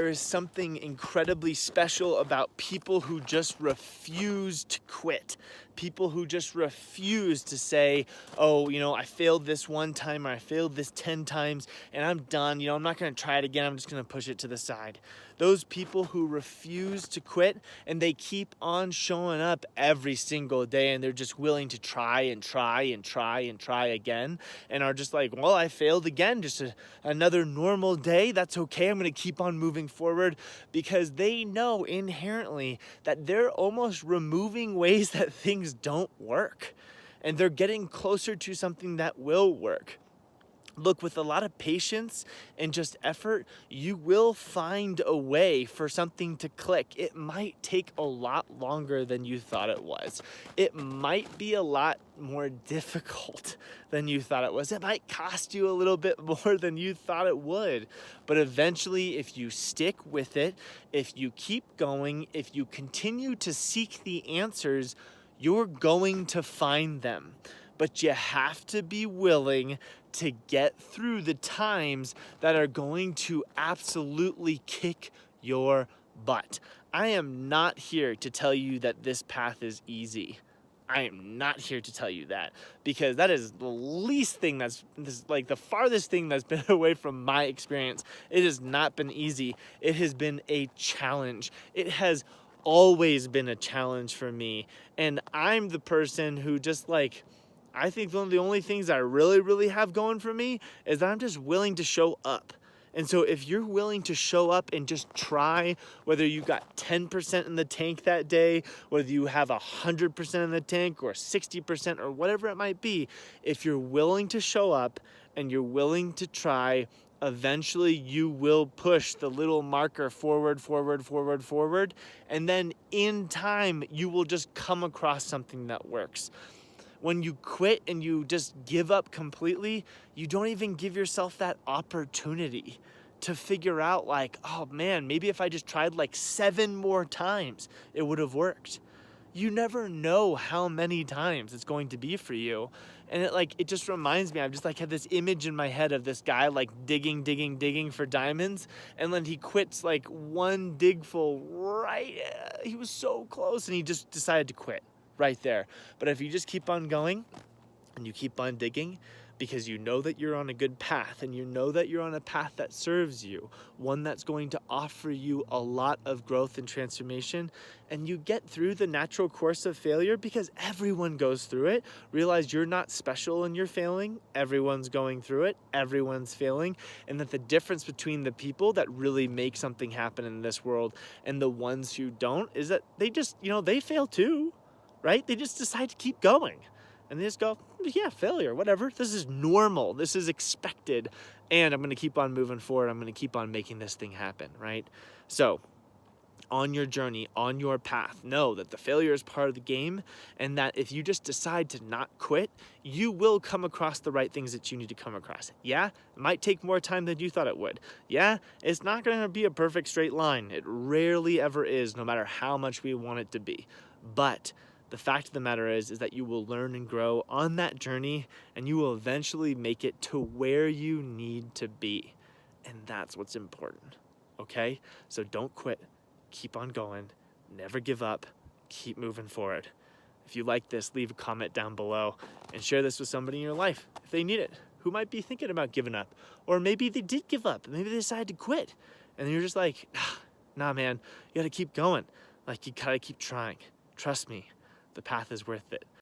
There is something incredibly special about people who just refuse to quit. People who just refuse to say, oh, I failed this one time or I failed this 10 times and I'm done. I'm not going to try it again. I'm just going to push it to the side. Those people who refuse to quit and they keep on showing up every single day and they're just willing to try and try and try and try again and are just like, well, I failed again. Just another normal day. That's okay. I'm going to keep on moving forward because they know inherently that they're almost removing ways that things don't work and they're getting closer to something that will work. Look, with a lot of patience and just effort, you will find a way for something to click. It might take a lot longer than you thought it was. It might be a lot more difficult than you thought it was. It might cost you a little bit more than you thought it would. But eventually, if you stick with it, if you keep going, if you continue to seek the answers, you're going to find them. But you have to be willing to get through the times that are going to absolutely kick your butt. I am not here to tell you that this path is easy. I am not here to tell you that because that is the least thing this is like the farthest thing that's been away from my experience. It has not been easy. It has been a challenge. It has always been a challenge for me. And I'm the person who just I think one of the only things I really have going for me is that I'm just willing to show up. And so if you're willing to show up and just try, whether you got 10% in the tank that day, whether you have 100% in the tank or 60% or whatever it might be, if you're willing to show up and you're willing to try, eventually you will push the little marker forward. And then in time, you will just come across something that works. When you quit and you just give up completely, you don't even give yourself that opportunity to figure out oh man, maybe if I just tried 7 more times, it would have worked. You never know how many times it's going to be for you. And it just reminds me, I've just had this image in my head of this guy digging for diamonds. And then he quits one digful right. He was so close and he just decided to quit right there. But if you just keep on going and you keep on digging because you know that you're on a good path and you know that you're on a path that serves you, one that's going to offer you a lot of growth and transformation, and you get through the natural course of failure because everyone goes through it. Realize you're not special and you're failing. Everyone's going through it. Everyone's failing. And that the difference between the people that really make something happen in this world and the ones who don't is that they just, they fail too. Right? They just decide to keep going and they just go, yeah, failure, whatever. This is normal. This is expected. And I'm going to keep on moving forward. I'm going to keep on making this thing happen. Right? So on your journey, on your path, know that the failure is part of the game and that if you just decide to not quit, you will come across the right things that you need to come across. Yeah, it might take more time than you thought it would. Yeah, it's not going to be a perfect straight line. It rarely ever is, no matter how much we want it to be. But the fact of the matter is that you will learn and grow on that journey and you will eventually make it to where you need to be. And that's what's important. Okay? So don't quit. Keep on going. Never give up. Keep moving forward. If you like this, leave a comment down below and share this with somebody in your life if they need it, who might be thinking about giving up. Or maybe they did give up. Maybe they decided to quit. And you're just like, nah, man, you got to keep going. You got to keep trying. Trust me. The path is worth it.